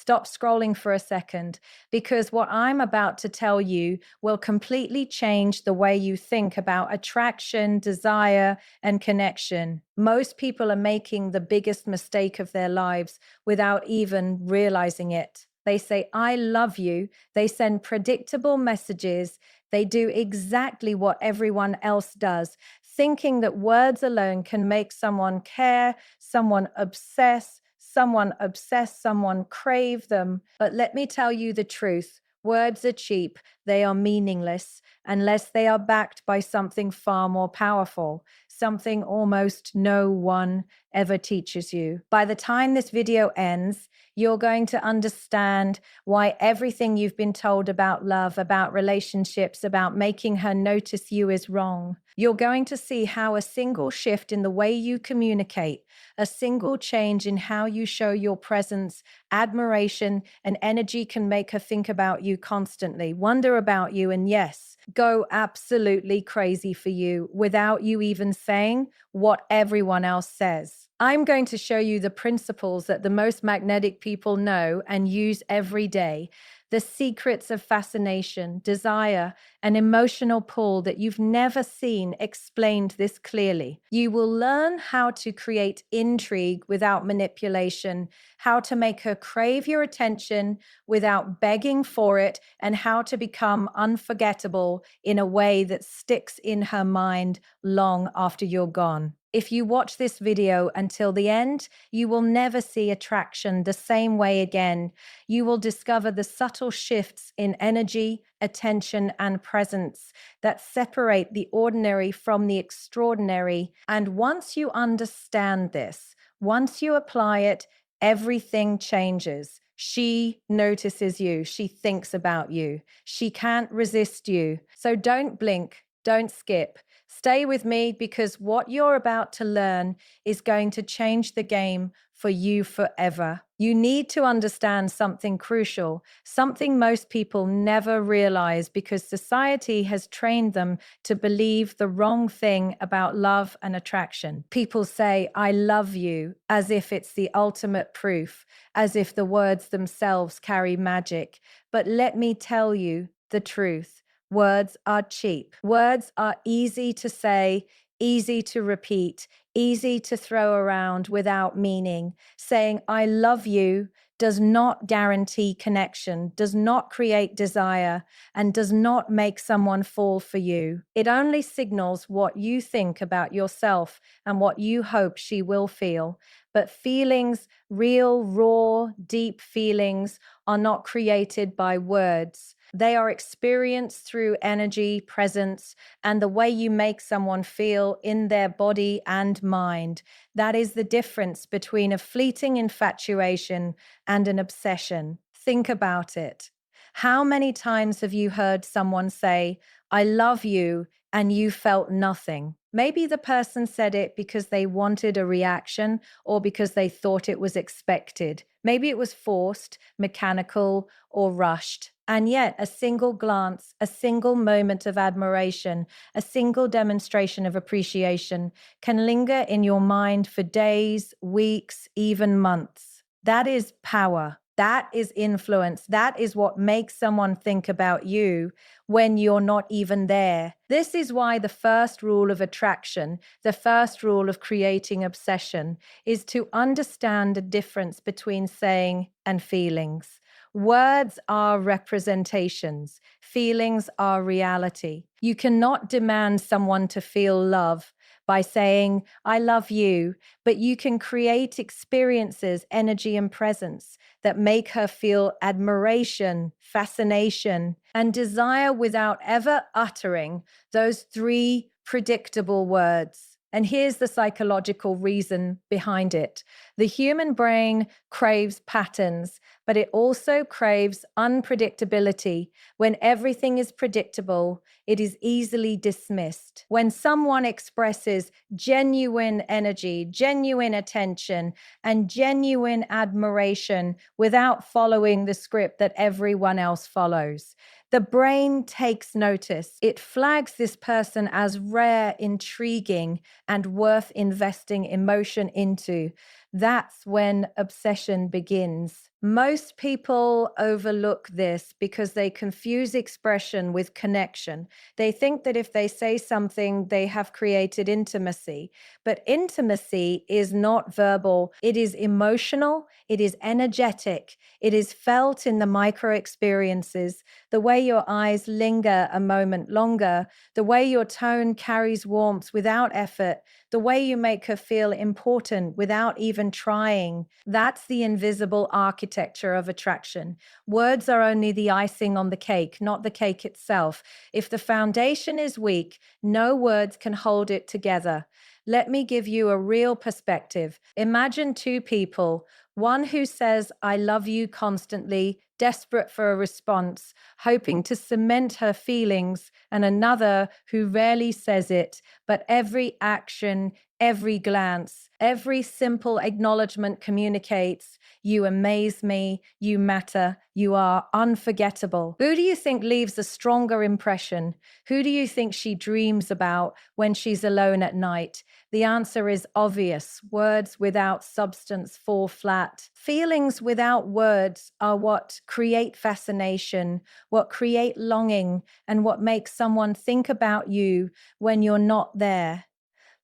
stop scrolling for a second, because what I'm about to tell you will completely change the way you think about attraction, desire, and connection. Most people are making the biggest mistake of their lives without even realizing it. They say, I love you. They send predictable messages. They do exactly what everyone else does, thinking that words alone can make someone care, someone obsess, someone crave them. But let me tell you the truth. Words are cheap. They are meaningless unless they are backed by something far more powerful, something almost no one ever teaches you. By the time this video ends, you're going to understand why everything you've been told about love, about relationships, about making her notice you is wrong. You're going to see how a single shift in the way you communicate, a single change in how you show your presence, admiration, and energy can make her think about you constantly, wonder about you, and yes, go absolutely crazy for you without you even saying what everyone else says. I'm going to show you the principles that the most magnetic people know and use every day, the secrets of fascination, desire, and emotional pull that you've never seen explained this clearly. You will learn how to create intrigue without manipulation, how to make her crave your attention without begging for it, and how to become unforgettable in a way that sticks in her mind long after you're gone. If you watch this video until the end, you will never see attraction the same way again. You will discover the subtle shifts in energy, attention, and presence that separate the ordinary from the extraordinary. And once you understand this, once you apply it, everything changes. She notices you. She thinks about you. She can't resist you. So don't blink. Don't skip. Stay with me, because what you're about to learn is going to change the game for you forever. You need to understand something crucial, something most people never realize because society has trained them to believe the wrong thing about love and attraction. People say, I love you, as if it's the ultimate proof, as if the words themselves carry magic. But let me tell you the truth. Words are cheap. Words are easy to say, easy to repeat, easy to throw around without meaning. Saying, I love you does not guarantee connection, does not create desire, and does not make someone fall for you. It only signals what you think about yourself and what you hope she will feel. But feelings, real, raw, deep feelings, are not created by words. They are experienced through energy, presence, and the way you make someone feel in their body and mind. That is the difference between a fleeting infatuation and an obsession. Think about it. How many times have you heard someone say, I love you, and you felt nothing? Maybe the person said it because they wanted a reaction or because they thought it was expected. Maybe it was forced, mechanical, or rushed. And yet, a single glance, a single moment of admiration, a single demonstration of appreciation can linger in your mind for days, weeks, even months. That is power. That is influence. That is what makes someone think about you when you're not even there. This is why the first rule of attraction, the first rule of creating obsession, is to understand the difference between saying and feelings. Words are representations. Feelings are reality. You cannot demand someone to feel love by saying, I love you, but you can create experiences, energy, and presence that make her feel admiration, fascination, and desire without ever uttering those three predictable words. And here's the psychological reason behind it. The human brain craves patterns, but it also craves unpredictability. When everything is predictable, it is easily dismissed. When someone expresses genuine energy, genuine attention, and genuine admiration without following the script that everyone else follows, the brain takes notice. It flags this person as rare, intriguing, and worth investing emotion into. That's when obsession begins. Most people overlook this because they confuse expression with connection. They think that if they say something, they have created intimacy. But intimacy is not verbal, it is emotional, it is energetic, it is felt in the micro experiences, the way your eyes linger a moment longer, the way your tone carries warmth without effort, the way you make her feel important without even trying. That's the invisible architecture of attraction. Words are only the icing on the cake, not the cake itself. If the foundation is weak, no words can hold it together. Let me give you a real perspective. Imagine two people, one who says, I love you constantly, desperate for a response, hoping to cement her feelings, and another who rarely says it, but every action, every glance, every simple acknowledgement communicates, you amaze me, you matter, you are unforgettable. Who do you think leaves a stronger impression? Who do you think she dreams about when she's alone at night? The answer is obvious. Words without substance fall flat. Feelings without words are what create fascination, what create longing, and what makes someone think about you when you're not there.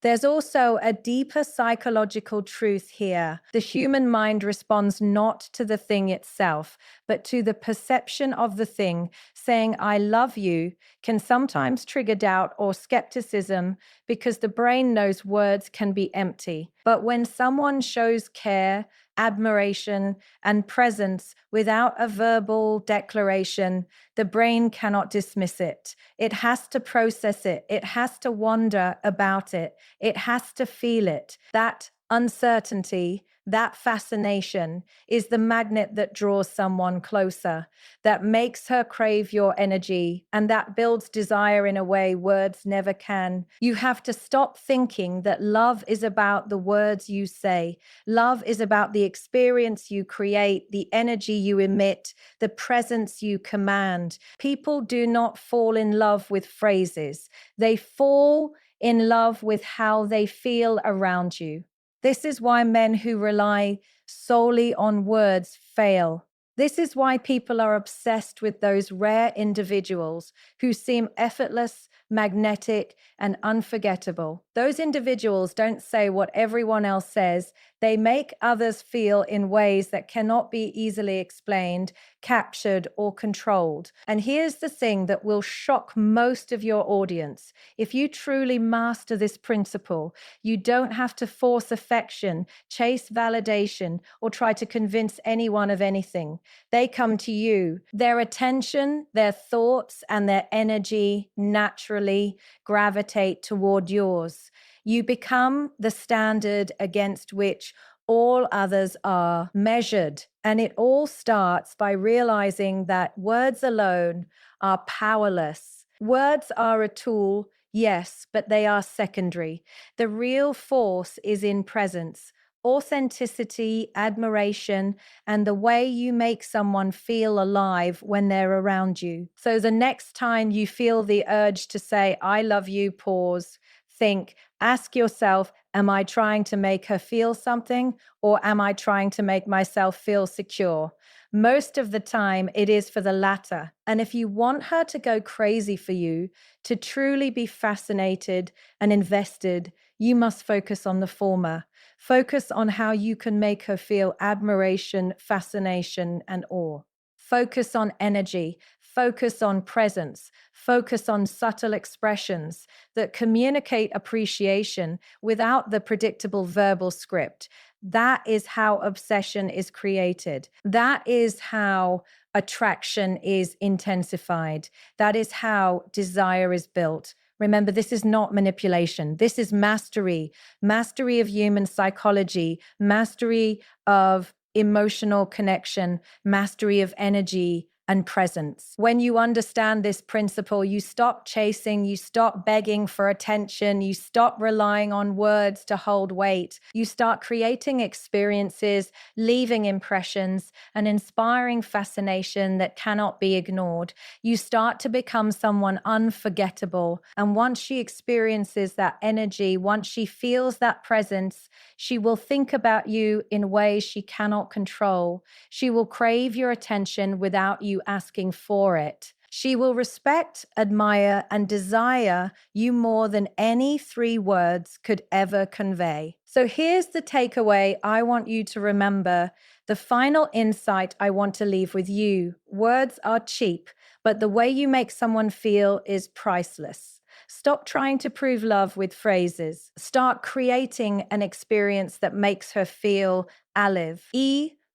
There's also a deeper psychological truth here. The human mind responds not to the thing itself, but to the perception of the thing. Saying, I love you, can sometimes trigger doubt or skepticism because the brain knows words can be empty. But when someone shows care, admiration, and presence without a verbal declaration, the brain cannot dismiss it. It has to process it. It has to wonder about it. It has to feel it. That uncertainty, that fascination is the magnet that draws someone closer, that makes her crave your energy, and that builds desire in a way words never can. You have to stop thinking that love is about the words you say. Love is about the experience you create, the energy you emit, the presence you command. People do not fall in love with phrases. They fall in love with how they feel around you. This is why men who rely solely on words fail. This is why people are obsessed with those rare individuals who seem effortless, magnetic, and unforgettable. Those individuals don't say what everyone else says. They make others feel in ways that cannot be easily explained, captured, or controlled. And here's the thing that will shock most of your audience. If you truly master this principle, you don't have to force affection, chase validation, or try to convince anyone of anything. They come to you. Their attention, their thoughts, and their energy naturally gravitate toward yours. You become the standard against which all others are measured. And it all starts by realizing that words alone are powerless. Words are a tool, yes, but they are secondary. The real force is in presence, authenticity, admiration, and the way you make someone feel alive when they're around you. So the next time you feel the urge to say, I love you, pause, think, ask yourself, am I trying to make her feel something, or am I trying to make myself feel secure? Most of the time, it is for the latter. And if you want her to go crazy for you, to truly be fascinated and invested, you must focus on the former. Focus on how you can make her feel admiration, fascination, and awe. Focus on energy. Focus on presence. Focus on subtle expressions that communicate appreciation without the predictable verbal script. That is how obsession is created. That is how attraction is intensified. That is how desire is built. Remember, this is not manipulation. This is mastery, mastery of human psychology, mastery of emotional connection, mastery of energy, and presence. When you understand this principle, you stop chasing, you stop begging for attention, you stop relying on words to hold weight. You start creating experiences, leaving impressions, and inspiring fascination that cannot be ignored. You start to become someone unforgettable. And once she experiences that energy, once she feels that presence, she will think about you in ways she cannot control. She will crave your attention without you asking for it. She will respect, admire, and desire you more than any three words could ever convey. So here's the takeaway I want you to remember. The final insight I want to leave with you. Words are cheap, but the way you make someone feel is priceless. Stop trying to prove love with phrases. Start creating an experience that makes her feel alive,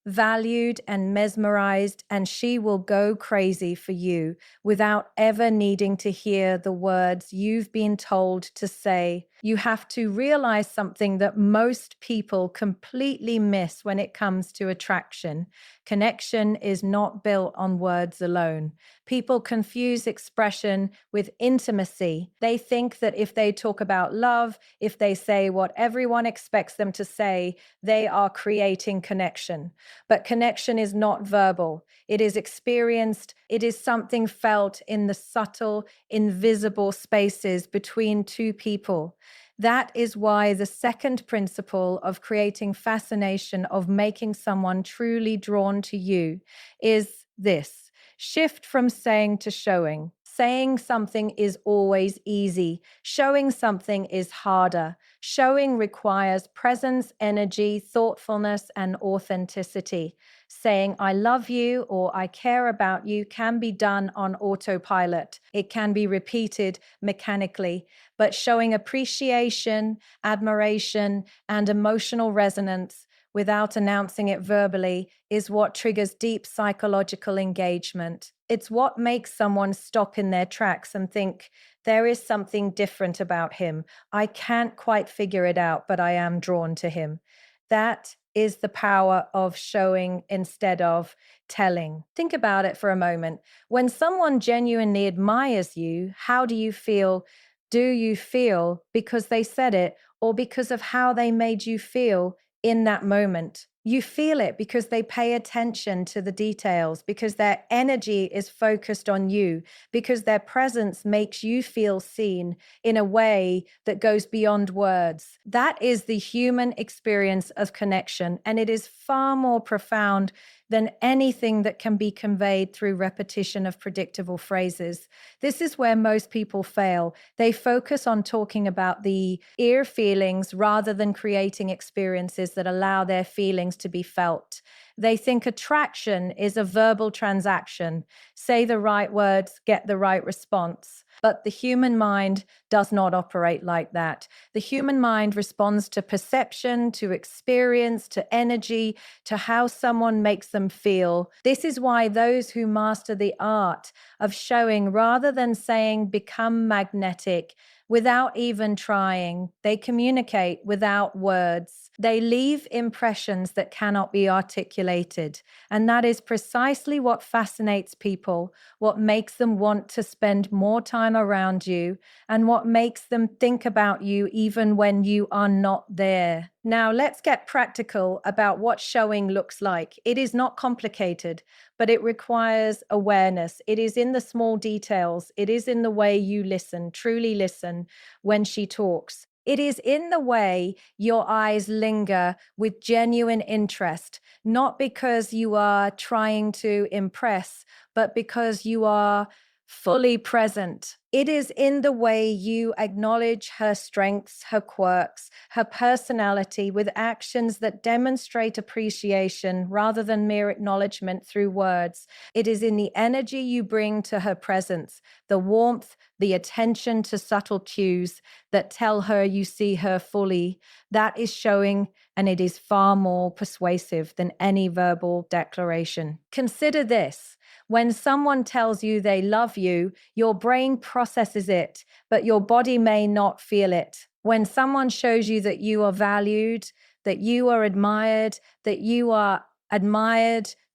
valued and mesmerized, and she will go crazy for you without ever needing to hear the words you've been told to say. You have to realize something that most people completely miss when it comes to attraction. Connection is not built on words alone. People confuse expression with intimacy. They think that if they talk about love, if they say what everyone expects them to say, they are creating connection. But connection is not verbal. It is experienced. It is something felt in the subtle, invisible spaces between two people. That is why the second principle of creating fascination, of making someone truly drawn to you, is this: shift from saying to showing. Saying something is always easy. Showing something is harder. Showing requires presence, energy, thoughtfulness, and authenticity. Saying I love you or I care about you can be done on autopilot. It can be repeated mechanically, but showing appreciation, admiration, and emotional resonance without announcing it verbally is what triggers deep psychological engagement. It's what makes someone stop in their tracks and think, there is something different about him. I can't quite figure it out, but I am drawn to him. That is the power of showing instead of telling. Think about it for a moment. When someone genuinely admires you, how do you feel? Do you feel because they said it or because of how they made you feel in that moment? You feel it because they pay attention to the details, because their energy is focused on you, because their presence makes you feel seen in a way that goes beyond words. That is the human experience of connection, and it is far more profound than anything that can be conveyed through repetition of predictable phrases. This is where most people fail. They focus on talking about the ear feelings rather than creating experiences that allow their feelings to be felt. They think attraction is a verbal transaction. Say the right words, get the right response. But the human mind does not operate like that. The human mind responds to perception, to experience, to energy, to how someone makes them feel. This is why those who master the art of showing rather than saying become magnetic. Without even trying, they communicate without words. They leave impressions that cannot be articulated. And that is precisely what fascinates people, what makes them want to spend more time around you, and what makes them think about you even when you are not there. Now, let's get practical about what showing looks like. It is not complicated, but it requires awareness. It is in the small details. It is in the way you listen, truly listen when she talks. It is in the way your eyes linger with genuine interest, not because you are trying to impress, but because you are fully present. It is in the way you acknowledge her strengths, her quirks, her personality with actions that demonstrate appreciation rather than mere acknowledgement through words. It is in the energy you bring to her presence, the warmth, the attention to subtle cues that tell her you see her fully. That is showing, and it is far more persuasive than any verbal declaration. Consider this. When someone tells you they love you, your brain processes it, but your body may not feel it. When someone shows you that you are valued, that you are admired,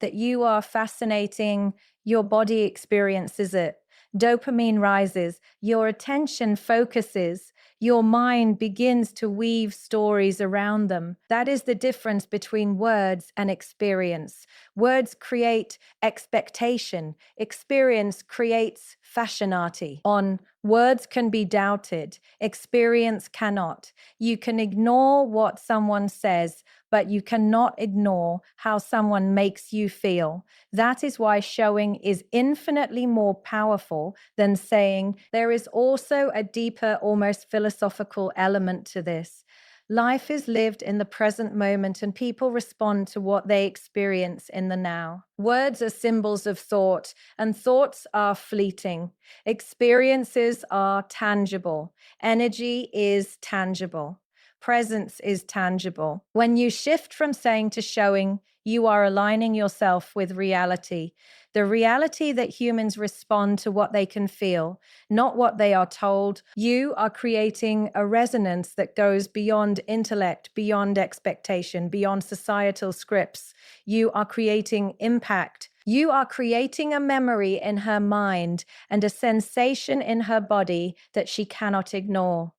that you are fascinating, your body experiences it. Dopamine rises, your attention focuses, your mind begins to weave stories around them. That is the difference between words and experience. Words create expectation, experience creates fascinati. On words can be doubted, experience cannot. You can ignore what someone says, but you cannot ignore how someone makes you feel. That is why showing is infinitely more powerful than saying. There is also a deeper, almost philosophical element to this. Life is lived in the present moment, and people respond to what they experience in the now. Words are symbols of thought, and thoughts are fleeting. Experiences are tangible. Energy is tangible. Presence is tangible. When you shift from saying to showing, you are aligning yourself with reality. The reality that humans respond to what they can feel, not what they are told. You are creating a resonance that goes beyond intellect, beyond expectation, beyond societal scripts. You are creating impact. You are creating a memory in her mind and a sensation in her body that she cannot ignore.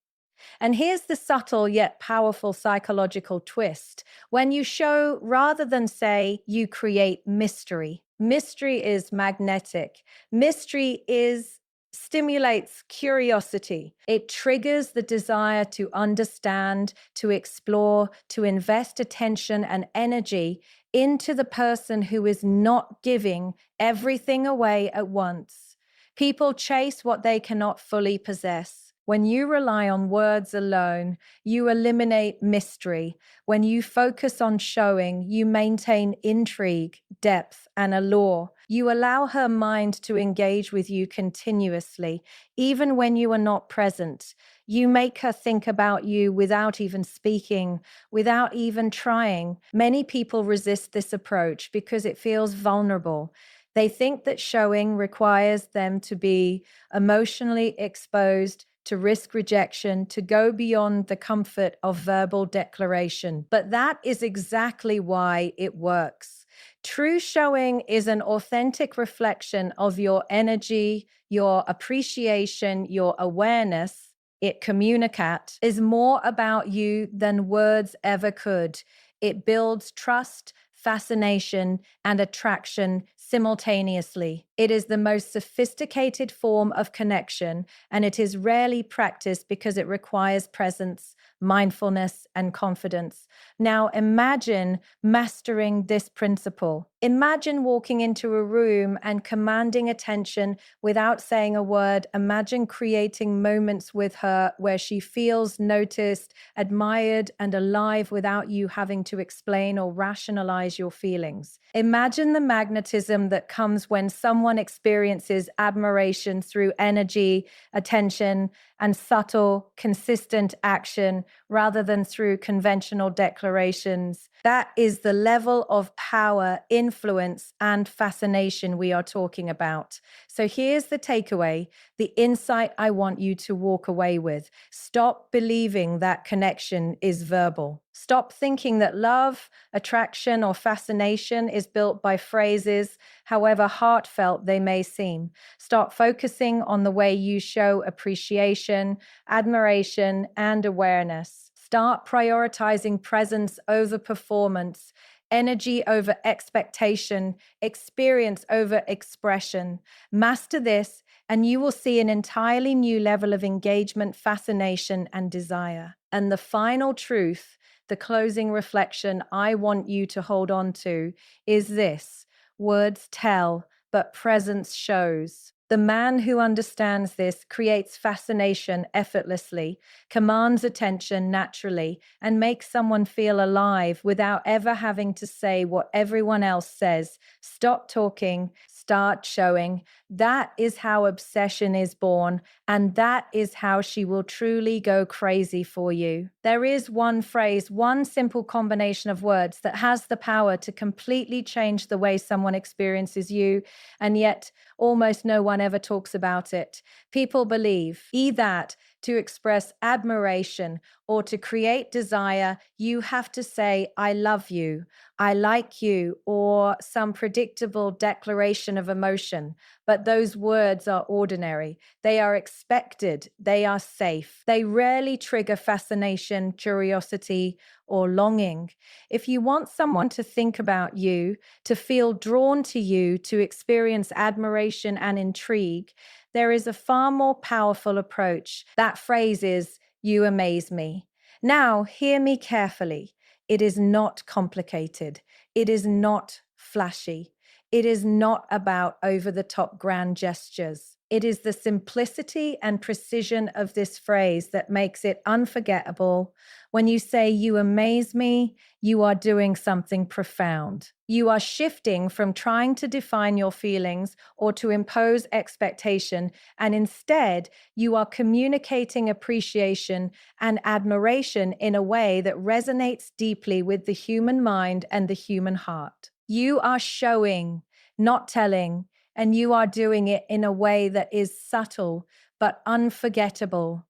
And here's the subtle yet powerful psychological twist. When you show rather than say, you create mystery. Mystery is magnetic. Mystery is stimulates curiosity. It triggers the desire to understand, to explore, to invest attention and energy into the person who is not giving everything away at once. People chase what they cannot fully possess. When you rely on words alone, you eliminate mystery. When you focus on showing, you maintain intrigue, depth, and allure. You allow her mind to engage with you continuously, even when you are not present. You make her think about you without even speaking, without even trying. Many people resist this approach because it feels vulnerable. They think that showing requires them to be emotionally exposed, to risk rejection, to go beyond the comfort of verbal declaration. But that is exactly why it works. True showing is an authentic reflection of your energy, your appreciation, your awareness. It communicate is more about you than words ever could. It builds trust, fascination, and attraction simultaneously. It is the most sophisticated form of connection, and it is rarely practiced because it requires presence, mindfulness, and confidence. Now, imagine mastering this principle. Imagine walking into a room and commanding attention without saying a word. Imagine creating moments with her where she feels noticed, admired, and alive without you having to explain or rationalize your feelings. Imagine the magnetism that comes when someone experiences admiration through energy, attention, and subtle, consistent action rather than through conventional declarations. That is the level of power, influence, and fascination we are talking about. So here's the takeaway, the insight I want you to walk away with. Stop believing that connection is verbal. Stop thinking that love, attraction, or fascination is built by phrases, however heartfelt they may seem. Start focusing on the way you show appreciation, admiration, and awareness. Start prioritizing presence over performance, energy over expectation, experience over expression. Master this, and you will see an entirely new level of engagement, fascination, and desire. And the final truth, the closing reflection I want you to hold on to is this: words tell, but presence shows. The man who understands this creates fascination effortlessly, commands attention naturally, and makes someone feel alive without ever having to say what everyone else says. Stop talking, start showing. That is how obsession is born, and that is how she will truly go crazy for you. There is one phrase, one simple combination of words that has the power to completely change the way someone experiences you, and yet almost no one ever talks about it. People believe, that to express admiration, or to create desire, you have to say, I love you, I like you, or some predictable declaration of emotion. But those words are ordinary. They are expected. They are safe. They rarely trigger fascination, curiosity, or longing. If you want someone to think about you, to feel drawn to you, to experience admiration and intrigue, there is a far more powerful approach. That phrase is, you amaze me. Now, hear me carefully. It is not complicated. It is not flashy. It is not about over the top grand gestures. It is the simplicity and precision of this phrase that makes it unforgettable. When you say, you amaze me, you are doing something profound. You are shifting from trying to define your feelings or to impose expectation, and instead, you are communicating appreciation and admiration in a way that resonates deeply with the human mind and the human heart. You are showing, not telling, and you are doing it in a way that is subtle but unforgettable.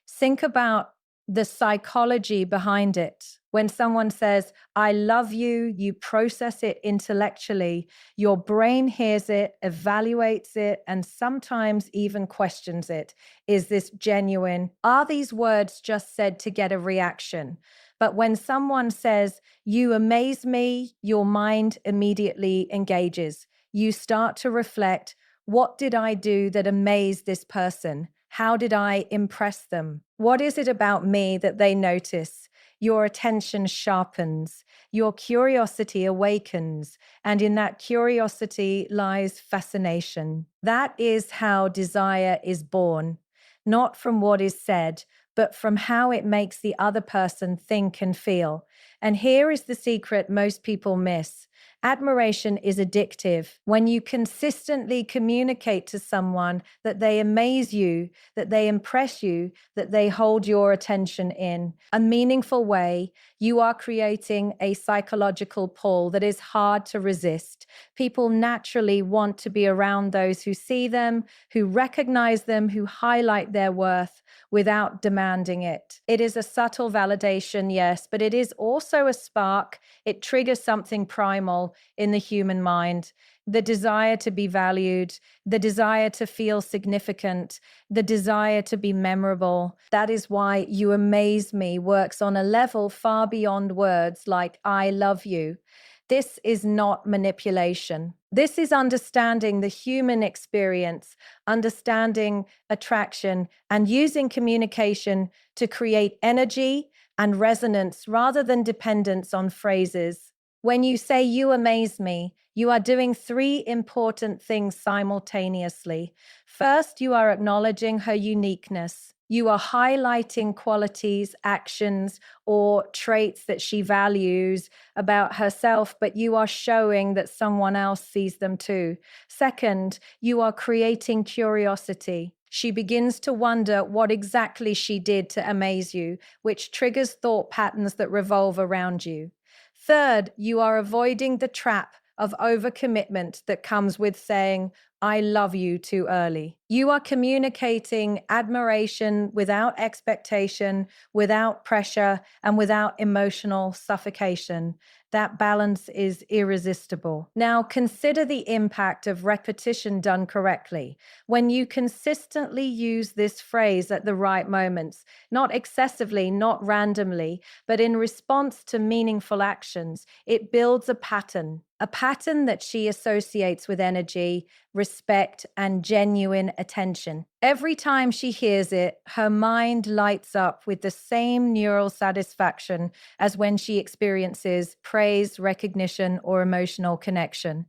Think about the psychology behind it. When someone says, I love you, you process it intellectually. Your brain hears it, evaluates it, and sometimes even questions it. Is this genuine? Are these words just said to get a reaction? But when someone says, you amaze me, your mind immediately engages. You start to reflect, what did I do that amazed this person? How did I impress them? What is it about me that they notice? Your attention sharpens, your curiosity awakens, and in that curiosity lies fascination. That is how desire is born, not from what is said, but from how it makes the other person think and feel. And here is the secret most people miss. Admiration is addictive. When you consistently communicate to someone that they amaze you, that they impress you, that they hold your attention in a meaningful way, you are creating a psychological pull that is hard to resist. People naturally want to be around those who see them, who recognize them, who highlight their worth without demanding it. It is a subtle validation, yes, but it is also a spark. It triggers something primal in the human mind. The desire to be valued, the desire to feel significant, the desire to be memorable. That is why You Amaze Me works on a level far beyond words like I love you. This is not manipulation. This is understanding the human experience, understanding attraction, and using communication to create energy and resonance rather than dependence on phrases. When you say you amaze me, you are doing three important things simultaneously. First, you are acknowledging her uniqueness. You are highlighting qualities, actions, or traits that she values about herself, but you are showing that someone else sees them too. Second, you are creating curiosity. She begins to wonder what exactly she did to amaze you, which triggers thought patterns that revolve around you. Third, you are avoiding the trap of overcommitment that comes with saying, I love you too early. You are communicating admiration without expectation, without pressure, and without emotional suffocation. That balance is irresistible. Now, consider the impact of repetition done correctly. When you consistently use this phrase at the right moments, not excessively, not randomly, but in response to meaningful actions, it builds a pattern that she associates with energy, respect, and genuine attention. Every time she hears it, her mind lights up with the same neural satisfaction as when she experiences praise, recognition, or emotional connection.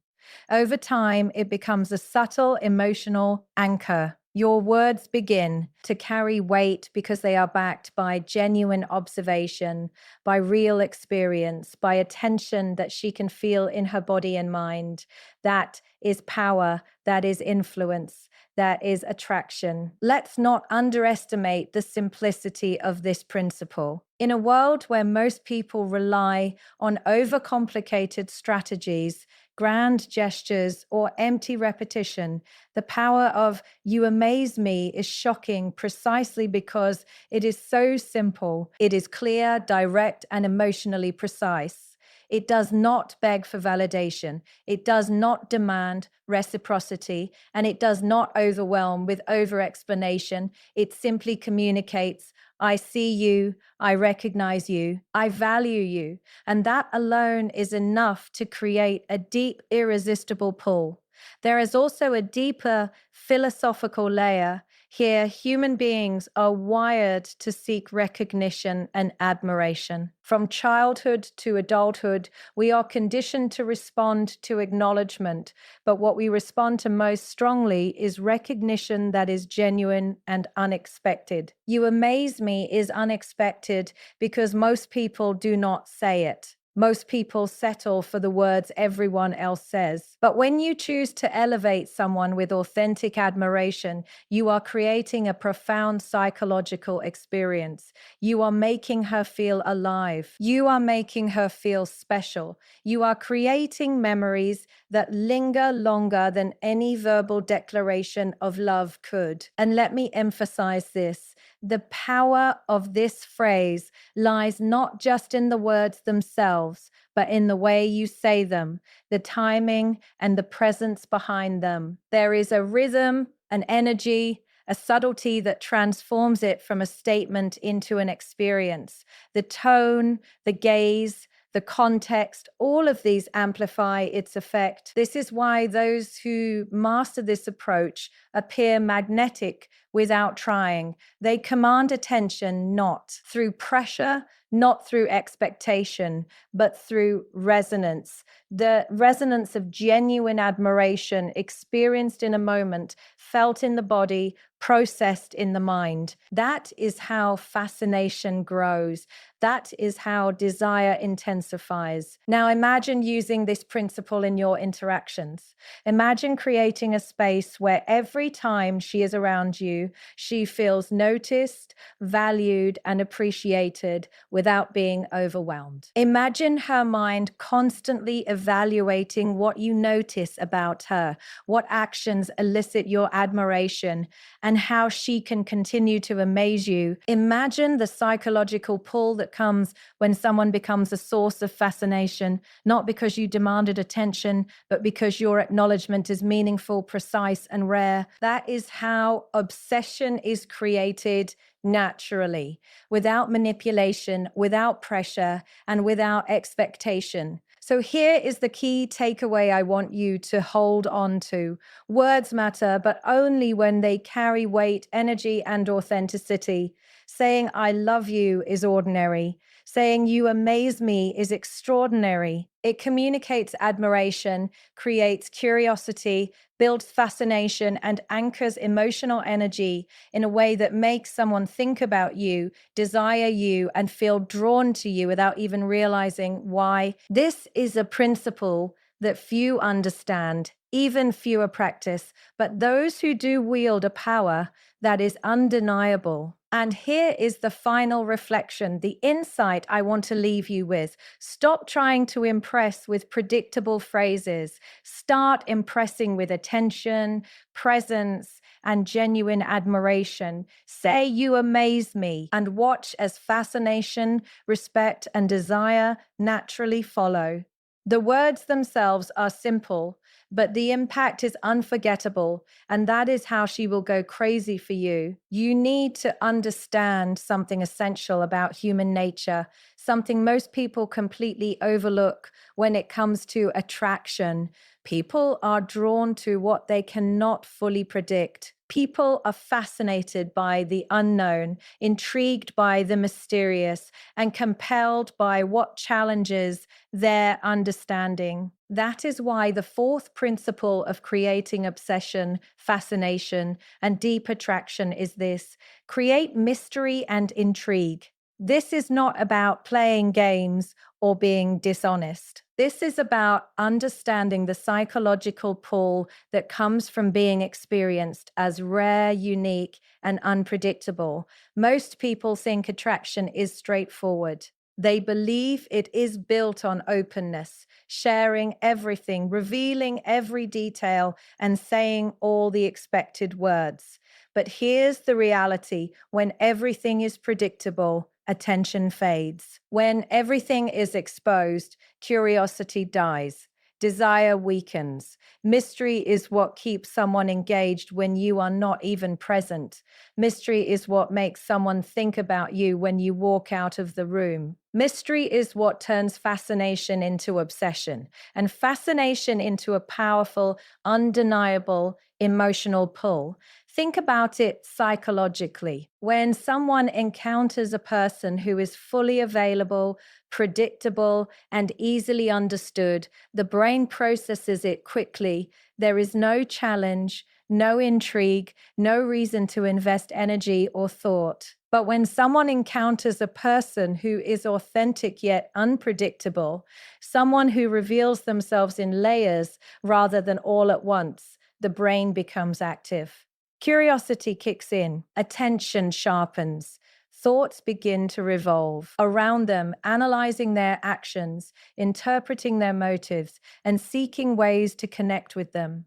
Over time, it becomes a subtle emotional anchor. Your words begin to carry weight because they are backed by genuine observation, by real experience, by attention that she can feel in her body and mind. That is power, that is influence, that is attraction. Let's not underestimate the simplicity of this principle. In a world where most people rely on overcomplicated strategies, grand gestures, or empty repetition. The power of "you amaze me" is shocking precisely because it is so simple. It is clear, direct, and emotionally precise. It does not beg for validation. It does not demand reciprocity, and it does not overwhelm with over explanation. It simply communicates, "I see you, I recognize you, I value you." And that alone is enough to create a deep, irresistible pull. There is also a deeper philosophical layer. Here, human beings are wired to seek recognition and admiration. From childhood to adulthood, we are conditioned to respond to acknowledgement, but what we respond to most strongly is recognition that is genuine and unexpected. "You amaze me" is unexpected because most people do not say it. Most people settle for the words everyone else says. But when you choose to elevate someone with authentic admiration, you are creating a profound psychological experience. You are making her feel alive. You are making her feel special. You are creating memories that linger longer than any verbal declaration of love could. And let me emphasize this. The power of this phrase lies not just in the words themselves, but in the way you say them, the timing, and the presence behind them. There is a rhythm, an energy, a subtlety that transforms it from a statement into an experience. The tone, the gaze, the context, all of these amplify its effect. This is why those who master this approach appear magnetic without trying. They command attention not through pressure, not through expectation, but through resonance. The resonance of genuine admiration experienced in a moment, felt in the body, processed in the mind. That is how fascination grows. That is how desire intensifies. Now imagine using this principle in your interactions. Imagine creating a space where every time she is around you, she feels noticed, valued, and appreciated without being overwhelmed. Imagine her mind constantly evaluating what you notice about her, what actions elicit your admiration, and how she can continue to amaze you. Imagine the psychological pull that comes when someone becomes a source of fascination, not because you demanded attention, but because your acknowledgement is meaningful, precise, and rare. That is how obsession is created naturally, without manipulation, without pressure, and without expectation. So here is the key takeaway I want you to hold on to. Words matter, but only when they carry weight, energy, and authenticity. Saying "I love you" is ordinary. Saying "you amaze me" is extraordinary. It communicates admiration, creates curiosity, builds fascination, and anchors emotional energy in a way that makes someone think about you, desire you, and feel drawn to you without even realizing why. This is a principle that few understand, even fewer practice, but those who do wield a power that is undeniable. And here is the final reflection, the insight I want to leave you with. Stop trying to impress with predictable phrases. Start impressing with attention, presence, and genuine admiration. Say "you amaze me" and watch as fascination, respect, and desire naturally follow. The words themselves are simple, but the impact is unforgettable, and that is how she will go crazy for you. You need to understand something essential about human nature, something most people completely overlook when it comes to attraction. People are drawn to what they cannot fully predict. People are fascinated by the unknown, intrigued by the mysterious, and compelled by what challenges their understanding. That is why the fourth principle of creating obsession, fascination, and deep attraction is this: create mystery and intrigue. This is not about playing games or being dishonest. This is about understanding the psychological pull that comes from being experienced as rare, unique, and unpredictable. Most people think attraction is straightforward. They believe it is built on openness, sharing everything, revealing every detail, and saying all the expected words. But here's the reality: when everything is predictable, attention fades. When everything is exposed, curiosity dies. Desire weakens. Mystery is what keeps someone engaged when you are not even present. Mystery is what makes someone think about you when you walk out of the room. Mystery is what turns fascination into obsession, and fascination into a powerful, undeniable emotional pull. Think about it psychologically. When someone encounters a person who is fully available, predictable, and easily understood, the brain processes it quickly. There is no challenge, no intrigue, no reason to invest energy or thought. But when someone encounters a person who is authentic yet unpredictable, someone who reveals themselves in layers rather than all at once, the brain becomes active. Curiosity kicks in, attention sharpens, thoughts begin to revolve around them, analyzing their actions, interpreting their motives, and seeking ways to connect with them.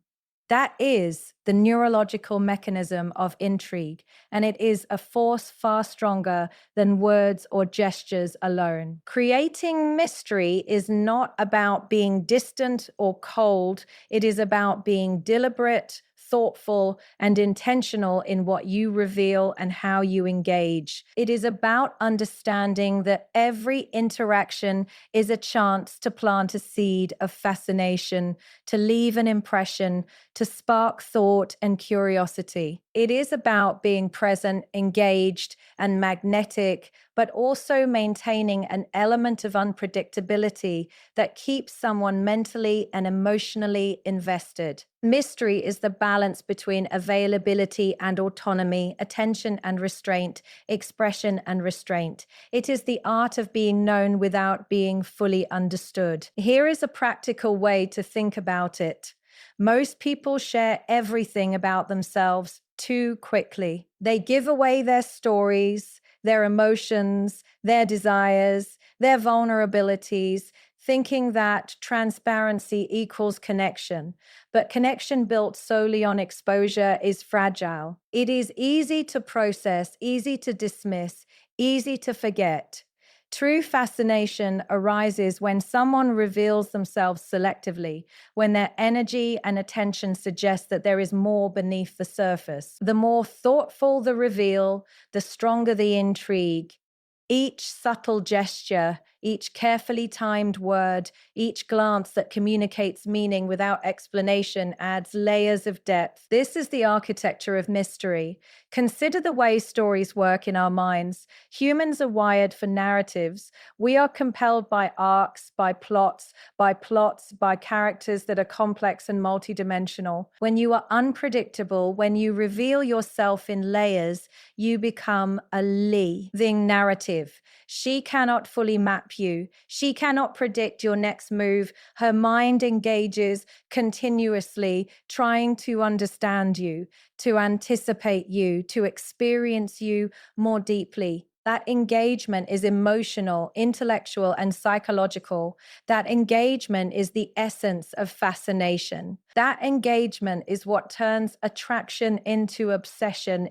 That is the neurological mechanism of intrigue, and it is a force far stronger than words or gestures alone. Creating mystery is not about being distant or cold, it is about being deliberate, thoughtful, and intentional in what you reveal and how you engage. It is about understanding that every interaction is a chance to plant a seed of fascination, to leave an impression, to spark thought and curiosity. It is about being present, engaged, and magnetic, but also maintaining an element of unpredictability that keeps someone mentally and emotionally invested. Mystery is the balance between availability and autonomy, attention and restraint, expression and restraint. It is the art of being known without being fully understood. Here is a practical way to think about it. Most people share everything about themselves too quickly. They give away their stories, their emotions, their desires, their vulnerabilities, thinking that transparency equals connection. But connection built solely on exposure is fragile. It is easy to process, easy to dismiss, easy to forget. True fascination arises when someone reveals themselves selectively, when their energy and attention suggest that there is more beneath the surface. The more thoughtful the reveal, the stronger the intrigue. Each subtle gesture, each carefully timed word, each glance that communicates meaning without explanation adds layers of depth. This is the architecture of mystery. Consider the way stories work in our minds. Humans are wired for narratives. We are compelled by arcs, by plots, by characters that are complex and multidimensional. When you are unpredictable, when you reveal yourself in layers, you become a living narrative. She cannot fully map you. She cannot predict your next move. Her mind engages continuously, trying to understand you, to anticipate you, to experience you more deeply. That engagement is emotional, intellectual, and psychological. That engagement is the essence of fascination. That engagement is what turns attraction into obsession,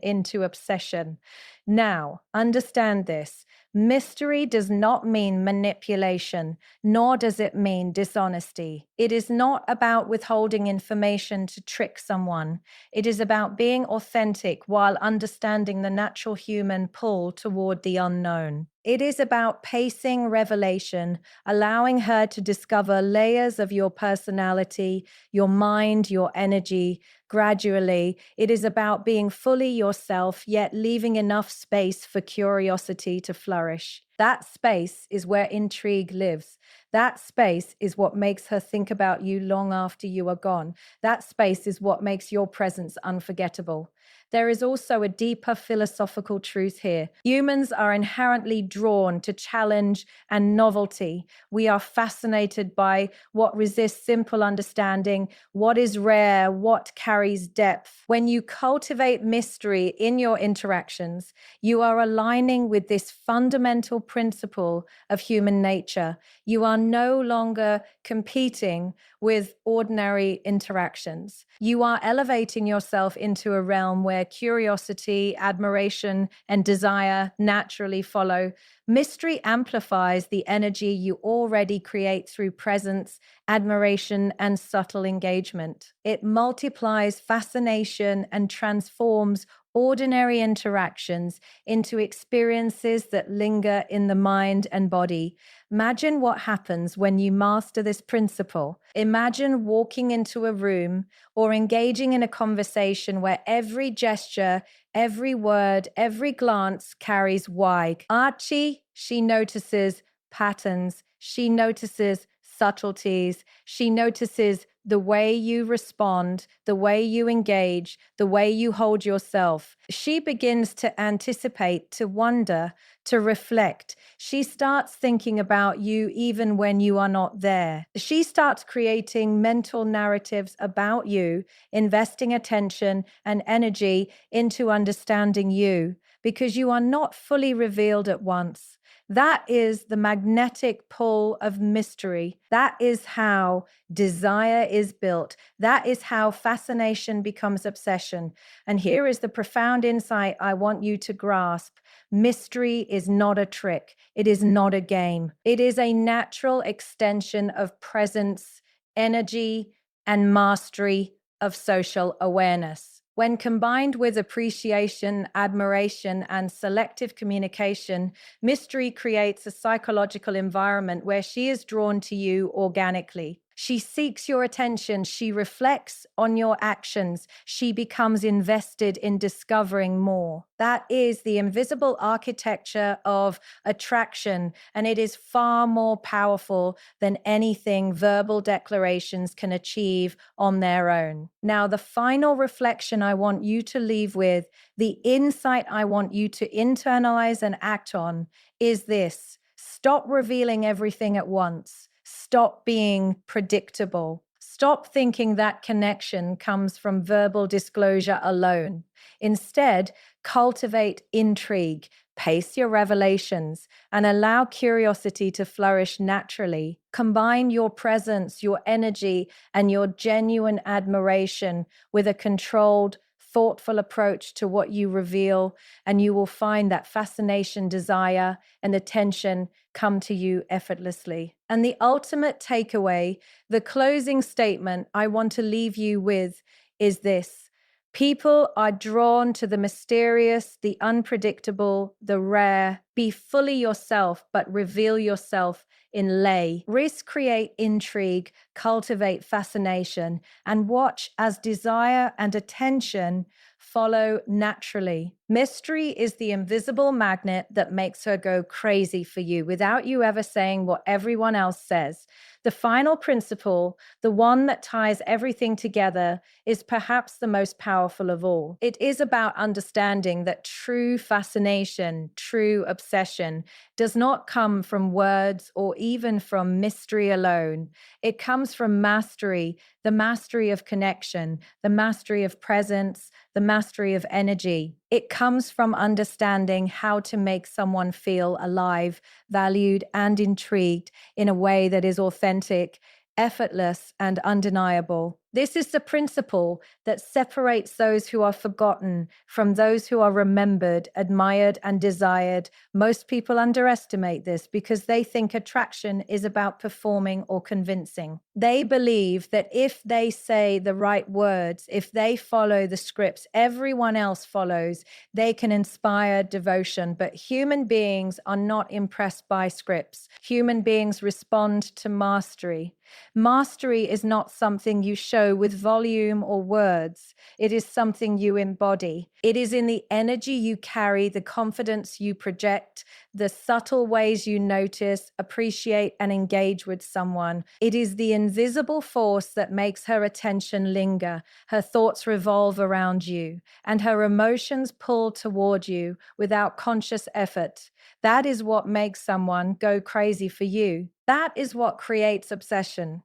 Now, understand this. Mystery does not mean manipulation, nor does it mean dishonesty. It is not about withholding information to trick someone. It is about being authentic while understanding the natural human pull toward the unknown. It is about pacing revelation, allowing her to discover layers of your personality, your mind, your energy. Gradually, it is about being fully yourself, yet leaving enough space for curiosity to flourish. That space is where intrigue lives. That space is what makes her think about you long after you are gone. That space is what makes your presence unforgettable. There is also a deeper philosophical truth here. Humans are inherently drawn to challenge and novelty. We are fascinated by what resists simple understanding, what is rare, what carries depth. When you cultivate mystery in your interactions, you are aligning with this fundamental principle of human nature. You are no longer competing with ordinary interactions. You are elevating yourself into a realm where curiosity, admiration, and desire naturally follow. Mystery amplifies the energy you already create through presence, admiration, and subtle engagement. It multiplies fascination and transforms ordinary interactions into experiences that linger in the mind and body. Imagine what happens when you master this principle. Imagine walking into a room or engaging in a conversation where every gesture, every word, every glance carries why. Archie, she notices patterns, she notices subtleties, she notices the way you respond, the way you engage, the way you hold yourself. She begins to anticipate, to wonder, to reflect. She starts thinking about you even when you are not there. She starts creating mental narratives about you, investing attention and energy into understanding you because you are not fully revealed at once. That is the magnetic pull of mystery. That is how desire is built. That is how fascination becomes obsession. And here is the profound insight I want you to grasp. Mystery is not a trick. It is not a game. It is a natural extension of presence, energy, and mastery of social awareness. When combined with appreciation, admiration, and selective communication, mystery creates a psychological environment where she is drawn to you organically. She seeks your attention. She reflects on your actions. She becomes invested in discovering more. That is the invisible architecture of attraction, and it is far more powerful than anything verbal declarations can achieve on their own. Now, the final reflection I want you to leave with, the insight I want you to internalize and act on, is this: stop revealing everything at once. Stop being predictable. Stop thinking that connection comes from verbal disclosure alone. Instead, cultivate intrigue, pace your revelations, and allow curiosity to flourish naturally. Combine your presence, your energy, and your genuine admiration with a controlled, thoughtful approach to what you reveal, and you will find that fascination, desire, and attention come to you effortlessly. And the ultimate takeaway, the closing statement I want to leave you with is this: people are drawn to the mysterious, the unpredictable, the rare. Be fully yourself, but reveal yourself in lay. Risk, create intrigue, cultivate fascination, and watch as desire and attention follow naturally. Mystery is the invisible magnet that makes her go crazy for you without you ever saying what everyone else says. The final principle, the one that ties everything together, is perhaps the most powerful of all. It is about understanding that true fascination, true obsession, does not come from words or even from mystery alone. It comes from mastery, the mastery of connection, the mastery of presence, the mastery of energy. It comes from understanding how to make someone feel alive, valued, and intrigued in a way that is authentic, effortless, and undeniable. This is the principle that separates those who are forgotten from those who are remembered, admired, and desired. Most people underestimate this because they think attraction is about performing or convincing. They believe that if they say the right words, if they follow the scripts everyone else follows, they can inspire devotion. But human beings are not impressed by scripts. Human beings respond to mastery. Mastery is not something you show flow with volume or words. It is something you embody. It is in the energy you carry, the confidence you project, the subtle ways you notice, appreciate, and engage with someone. It is the invisible force that makes her attention linger, her thoughts revolve around you, and her emotions pull toward you without conscious effort. That is what makes someone go crazy for you. That is what creates obsession.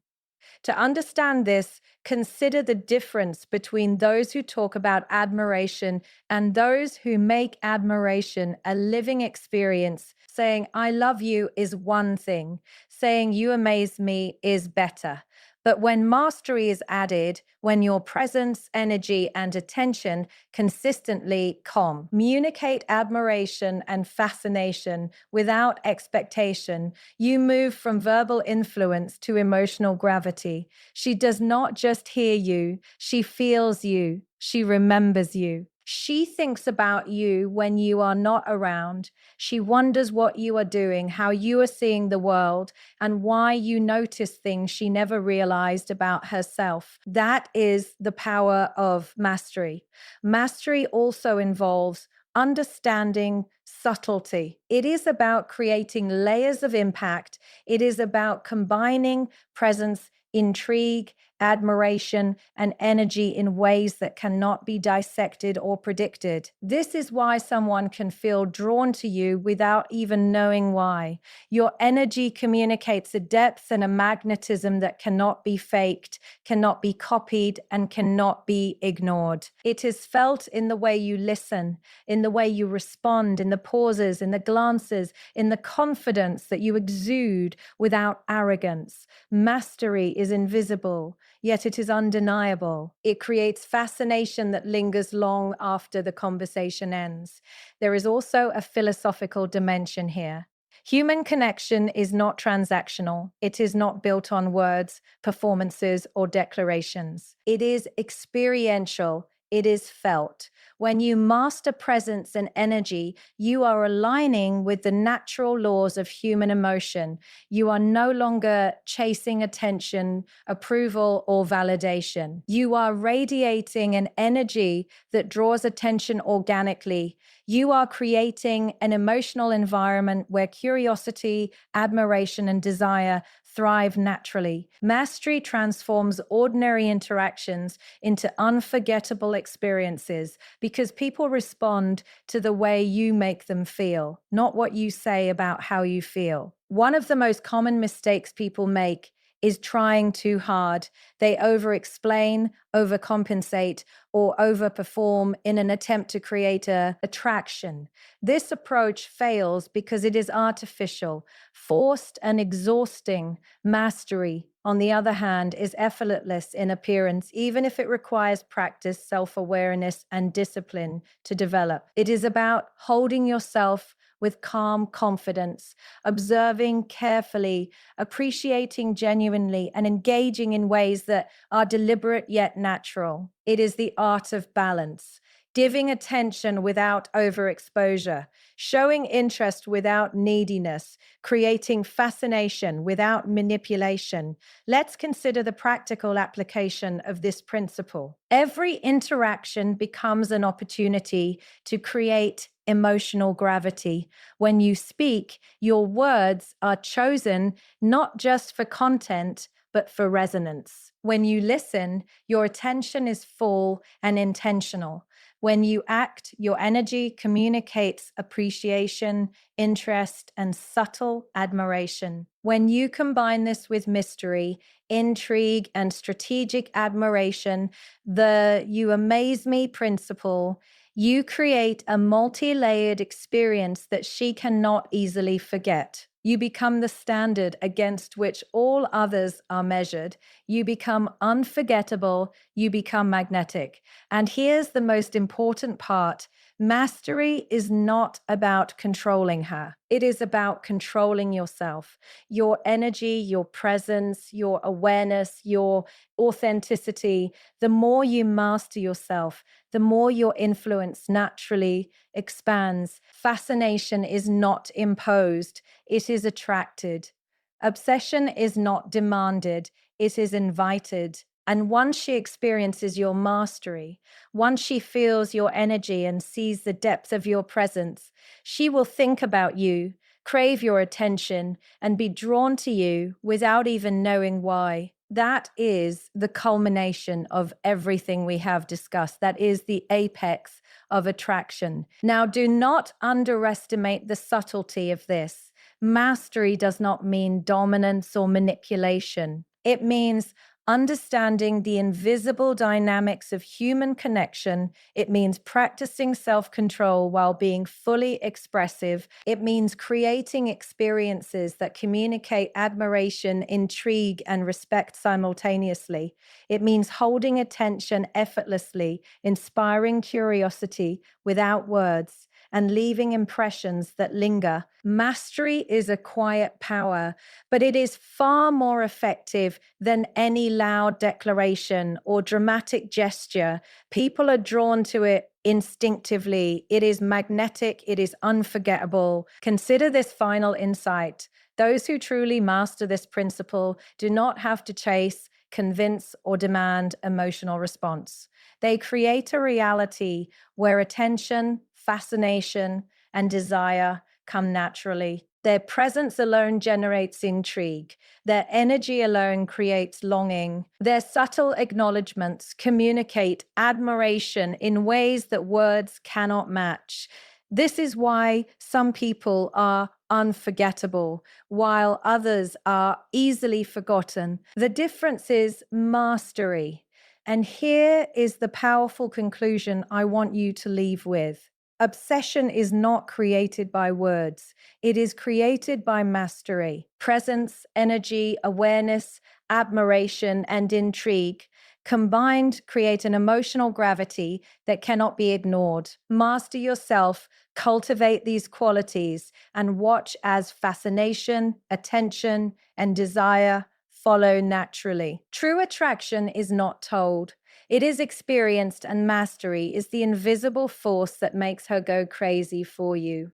To understand this, consider the difference between those who talk about admiration and those who make admiration a living experience. Saying, I love you is one thing, saying, you amaze me is better. But when mastery is added, when your presence, energy, and attention consistently communicate admiration and fascination without expectation, you move from verbal influence to emotional gravity. She does not just hear you, she feels you, she remembers you. She thinks about you when you are not around. She wonders what you are doing, how you are seeing the world, and why you notice things she never realized about herself. That is the power of mastery. Mastery also involves understanding subtlety. It is about creating layers of impact. It is about combining presence, intrigue, admiration, and energy in ways that cannot be dissected or predicted. This is why someone can feel drawn to you without even knowing why. Your energy communicates a depth and a magnetism that cannot be faked, cannot be copied, and cannot be ignored. It is felt in the way you listen, in the way you respond, in the pauses, in the glances, in the confidence that you exude without arrogance. Mastery is invisible, yet it is undeniable. It creates fascination that lingers long after the conversation ends. There is also a philosophical dimension here. Human connection is not transactional. It is not built on words, performances, or declarations. It is experiential. It is felt. When you master presence and energy, you are aligning with the natural laws of human emotion. You are no longer chasing attention, approval, or validation. You are radiating an energy that draws attention organically. You are creating an emotional environment where curiosity, admiration, and desire thrive naturally. Mastery transforms ordinary interactions into unforgettable experiences because people respond to the way you make them feel, not what you say about how you feel. One of the most common mistakes people make is trying too hard. They over-explain, overcompensate, or overperform in an attempt to create a attraction. This approach fails because it is artificial, forced, and exhausting. Mastery, on the other hand, is effortless in appearance, even if it requires practice, self-awareness, and discipline to develop. It is about holding yourself with calm confidence, observing carefully, appreciating genuinely, and engaging in ways that are deliberate yet natural. It is the art of balance. Giving attention without overexposure, showing interest without neediness, creating fascination without manipulation. Let's consider the practical application of this principle. Every interaction becomes an opportunity to create emotional gravity. When you speak, your words are chosen not just for content, but for resonance. When you listen, your attention is full and intentional. When you act, your energy communicates appreciation, interest, and subtle admiration. When you combine this with mystery, intrigue, and strategic admiration, the you amaze me principle, you create a multi-layered experience that she cannot easily forget. You become the standard against which all others are measured. You become unforgettable. You become magnetic. And here's the most important part. Mastery is not about controlling her. It is about controlling yourself, your energy, your presence, your awareness, your authenticity. The more you master yourself, the more your influence naturally expands. Fascination is not imposed, it is attracted. Obsession is not demanded, it is invited. And once she experiences your mastery, once she feels your energy and sees the depth of your presence, she will think about you, crave your attention, and be drawn to you without even knowing why. That is the culmination of everything we have discussed. That is the apex of attraction. Now, do not underestimate the subtlety of this. Mastery does not mean dominance or manipulation. It means understanding the invisible dynamics of human connection. It means practicing self control while being fully expressive. It means creating experiences that communicate admiration, intrigue, and respect simultaneously. It means holding attention effortlessly, inspiring curiosity without words, and leaving impressions that linger. Mastery is a quiet power, but it is far more effective than any loud declaration or dramatic gesture. People are drawn to it instinctively. It is magnetic, it is unforgettable. Consider this final insight. Those who truly master this principle do not have to chase, convince, or demand emotional response. They create a reality where attention, fascination, and desire come naturally. Their presence alone generates intrigue. Their energy alone creates longing. Their subtle acknowledgments communicate admiration in ways that words cannot match. This is why some people are unforgettable, while others are easily forgotten. The difference is mastery. And here is the powerful conclusion I want you to leave with. Obsession is not created by words. It is created by mastery. Presence, energy, awareness, admiration, and intrigue combined create an emotional gravity that cannot be ignored. Master yourself, cultivate these qualities, and watch as fascination, attention, and desire follow naturally. True attraction is not told. It is experienced, and mastery is the invisible force that makes her go crazy for you.